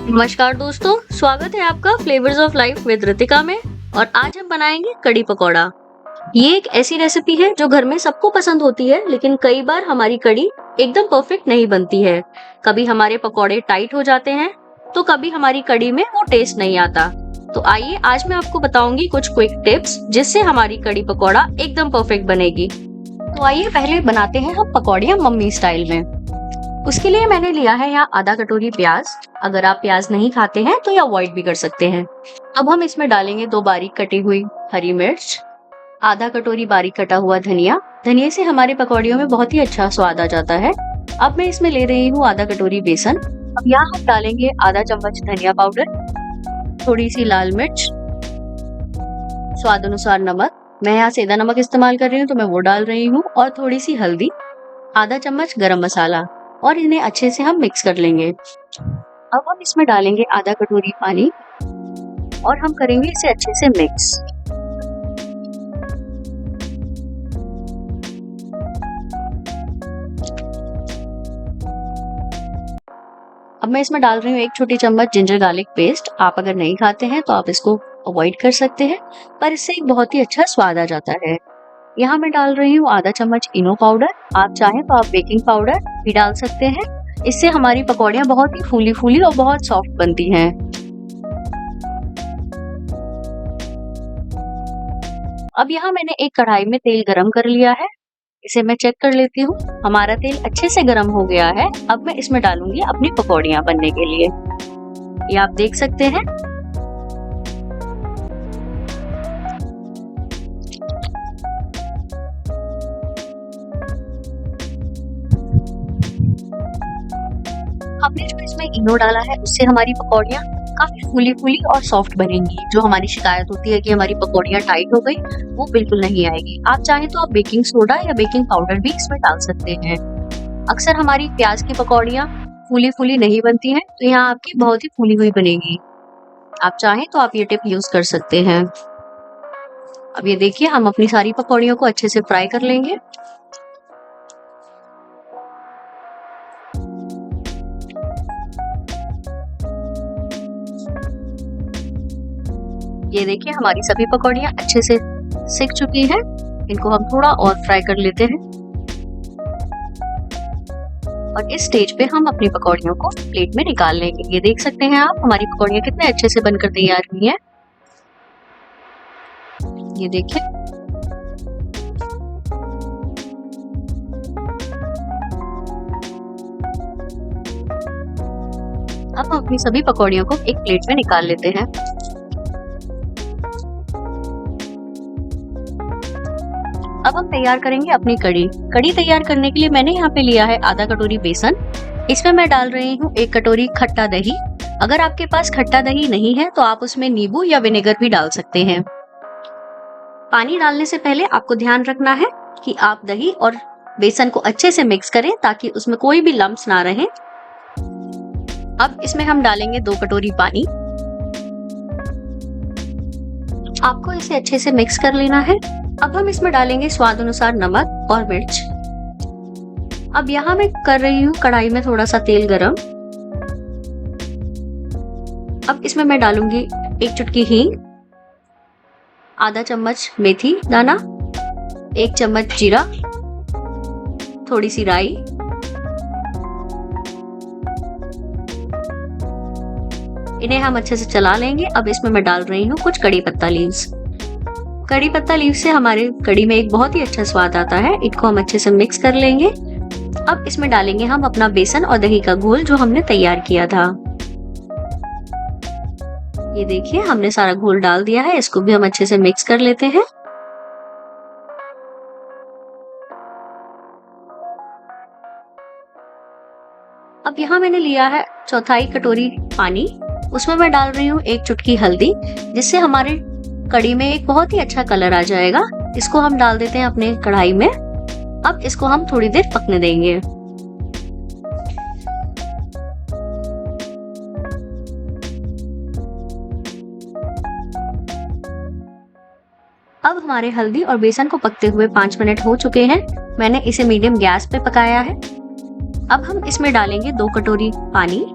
नमस्कार दोस्तों, स्वागत है आपका flavours of life with Ritika में। और आज हम बनाएंगे कड़ी पकौड़ा। ये एक ऐसी रेसिपी है जो घर में सबको पसंद होती है, लेकिन कई बार हमारी कड़ी एकदम परफेक्ट नहीं बनती है। कभी हमारे पकौड़े टाइट हो जाते हैं, तो कभी हमारी कड़ी में वो टेस्ट नहीं आता। तो आइए आज मैं आपको बताऊंगी कुछ क्विक टिप्स जिससे हमारी कड़ी पकौड़ा एकदम परफेक्ट बनेगी। तो आइए पहले बनाते हैं हम पकौड़ियाँ मम्मी स्टाइल में। उसके लिए मैंने लिया है यहाँ आधा कटोरी प्याज। अगर आप प्याज नहीं खाते हैं तो ये अवॉइड भी कर सकते हैं। अब हम इसमें डालेंगे 2 बारीक कटी हुई हरी मिर्च, आधा कटोरी बारीक कटा हुआ धनिया। धनिया से हमारे पकौड़ियों में बहुत ही अच्छा स्वाद आ जाता है। अब मैं इसमें ले रही हूँ आधा कटोरी बेसन। अब यहाँ हम डालेंगे आधा चम्मच धनिया पाउडर, थोड़ी सी लाल मिर्च, स्वाद अनुसार नमक। मैं यहाँ सेंधा नमक इस्तेमाल कर रही हूँ तो मैं वो डाल रही हूँ, और थोड़ी सी हल्दी, आधा चम्मच गरम मसाला, और इन्हें अच्छे से हम मिक्स कर लेंगे। अब हम इसमें डालेंगे आधा कटोरी पानी और हम करेंगे इसे अच्छे से मिक्स। अब मैं इसमें डाल रही हूँ 1 छोटी चम्मच जिंजर गार्लिक पेस्ट। आप अगर नहीं खाते हैं तो आप इसको अवॉइड कर सकते हैं, पर इससे एक बहुत ही अच्छा स्वाद आ जाता है। यहाँ मैं डाल रही हूँ आधा चम्मच इनो पाउडर। आप चाहें तो आप बेकिंग पाउडर भी डाल सकते हैं। इससे हमारी पकौड़ियाँ बहुत ही फूली फूली और बहुत सॉफ्ट बनती हैं। अब यहाँ मैंने एक कढ़ाई में तेल गरम कर लिया है। इसे मैं चेक कर लेती हूँ। हमारा तेल अच्छे से गरम हो गया है। अब मैं इसमें डालूंगी अपनी पकौड़ियाँ बनने के लिए। ये आप देख सकते हैं। हमने जो इसमें इनो डाला है उससे हमारी पकौड़ियाँ काफी फूली फूली और सॉफ्ट बनेंगी। जो हमारी शिकायत होती है कि हमारी पकौड़ियाँ टाइट हो गई, वो बिल्कुल नहीं आएगी। आप चाहें तो आप बेकिंग सोडा या बेकिंग पाउडर भी इसमें डाल सकते हैं। अक्सर हमारी प्याज की पकौड़ियाँ फूली फूली नहीं बनती हैं, तो यहाँ आपकी बहुत ही फूली हुई बनेगी। आप चाहें तो आप ये टिप यूज कर सकते हैं। अब ये देखिए, हम अपनी सारी पकौड़ियों को अच्छे से फ्राई कर लेंगे। ये देखिए, हमारी सभी पकौड़ियाँ अच्छे से सिक चुकी हैं। इनको हम थोड़ा और फ्राई कर लेते हैं। और इस स्टेज पे हम अपनी पकौड़ियों को प्लेट में निकाल लेंगे। ये देख सकते हैं आप, हमारी पकौड़ियाँ कितने अच्छे से बनकर तैयार हुई हैं। ये देखिए, अब हम अपनी सभी पकौड़ियों को एक प्लेट में निकाल लेते हैं। अब हम तैयार करेंगे अपनी कड़ी। कड़ी तैयार करने के लिए मैंने यहाँ पे लिया है आधा कटोरी बेसन। इसमें मैं डाल रही हूँ 1 कटोरी खट्टा दही। अगर आपके पास खट्टा दही नहीं है तो आप उसमें नींबू या विनेगर भी डाल सकते हैं। पानी डालने से पहले आपको ध्यान रखना है कि आप दही और बेसन को अच्छे से मिक्स करें ताकि उसमें कोई भी लम्प्स ना रहे। अब इसमें हम डालेंगे 2 कटोरी पानी। आपको इसे अच्छे से मिक्स कर लेना है। अब हम इसमें डालेंगे स्वाद अनुसार नमक और मिर्च। अब यहाँ मैं कर रही हूँ कढ़ाई में थोड़ा सा तेल गरम। अब इसमें मैं डालूंगी 1 चुटकी हींग, आधा चम्मच मेथी दाना, 1 चम्मच जीरा, थोड़ी सी राई, इन्हें हम अच्छे से चला लेंगे। अब इसमें मैं डाल रही हूँ कुछ कड़ी पत्ता लीव्स। कड़ी पत्ता लीव से हमारे कड़ी में एक बहुत ही अच्छा स्वाद आता है। इनको हम अच्छे से मिक्स कर लेंगे। अब इसमें डालेंगे हम अपना बेसन और दही का घोल जो हमने तैयार किया था। ये देखिए, हमने सारा घोल डाल दिया है। इसको भी हम अच्छे से मिक्स कर लेते हैं। अब यहाँ मैंने लिया है 1/4 कटोरी पानी। उसमें मैं डाल रही हूँ 1 चुटकी हल्दी, जिससे हमारे कड़ी में एक बहुत ही अच्छा कलर आ जाएगा। इसको हम डाल देते हैं अपने कढ़ाई में। अब इसको हम थोड़ी देर पकने देंगे। अब हमारे हल्दी और बेसन को पकते हुए 5 मिनट हो चुके हैं। मैंने इसे मीडियम गैस पे पकाया है। अब हम इसमें डालेंगे 2 कटोरी पानी।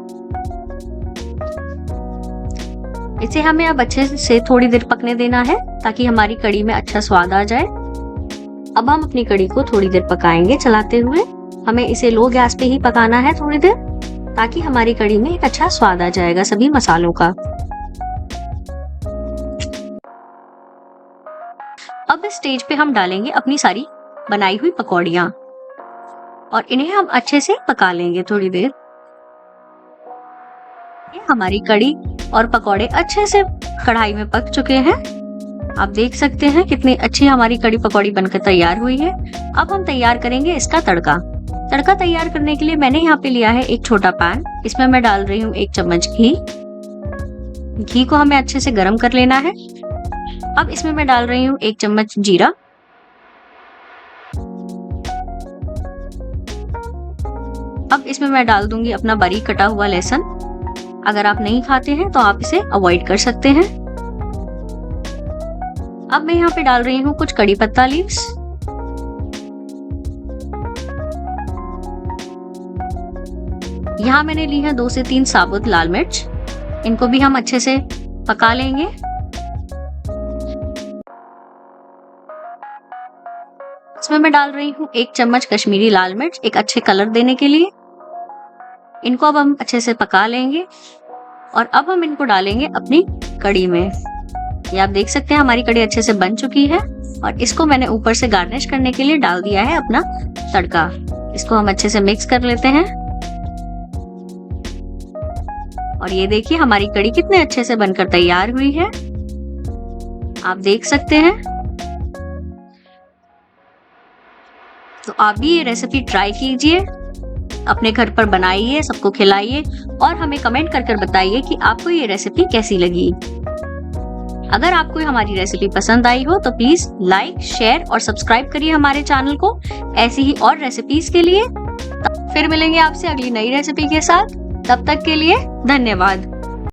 इसे हमें अब अच्छे से थोड़ी देर पकने देना है ताकि हमारी कड़ी में अच्छा स्वाद आ जाए। अब हम अपनी कड़ी को थोड़ी देर पकाएंगे चलाते हुए। हमें इसे लो गैस पे ही पकाना है थोड़ी देर, ताकि हमारी कड़ी में एक अच्छा स्वाद आ जाएगा सभी मसालों का। अब इस स्टेज पे हम डालेंगे अपनी सारी बनाई हुई पकौड़ियाँ और इन्हें हम अच्छे से पका लेंगे थोड़ी देर। ये हमारी कड़ी और पकौड़े अच्छे से कढ़ाई में पक चुके हैं। आप देख सकते हैं कितनी अच्छी हमारी कड़ी पकौड़ी बनकर तैयार हुई है। अब हम तैयार करेंगे इसका तड़का। तड़का तैयार करने के लिए मैंने यहाँ पे लिया है एक छोटा पैन। इसमें मैं डाल रही हूँ 1 चम्मच घी। घी को हमें अच्छे से गर्म कर लेना है। अब इसमें मैं डाल रही हूँ 1 चम्मच जीरा। अब इसमें मैं डाल दूंगी अपना बारीक कटा हुआ लहसुन। अगर आप नहीं खाते हैं तो आप इसे अवॉइड कर सकते हैं। अब मैं यहाँ पे डाल रही हूँ कुछ कड़ी पत्ता लीव्स। यहाँ मैंने ली है 2 से 3 साबुत लाल मिर्च। इनको भी हम अच्छे से पका लेंगे। इसमें मैं डाल रही हूँ 1 चम्मच कश्मीरी लाल मिर्च, एक अच्छे कलर देने के लिए। इनको अब हम अच्छे से पका लेंगे और अब हम इनको डालेंगे अपनी कड़ी में। ये आप देख सकते हैं हमारी कड़ी अच्छे से बन चुकी है और इसको मैंने ऊपर से गार्निश करने के लिए डाल दिया है अपना तड़का। इसको हम अच्छे से मिक्स कर लेते हैं और ये देखिए हमारी कड़ी कितने अच्छे से बनकर तैयार हुई है, आप देख सकते हैं। तो आप भी ये रेसिपी ट्राई कीजिए, अपने घर पर बनाइए, सबको खिलाइए और हमें कमेंट कर बताइए कि आपको ये रेसिपी कैसी लगी। अगर आपको हमारी रेसिपी पसंद आई हो तो प्लीज लाइक, शेयर और सब्सक्राइब करिए हमारे चैनल को ऐसी ही और रेसिपीज के लिए। फिर मिलेंगे आपसे अगली नई रेसिपी के साथ। तब तक के लिए धन्यवाद।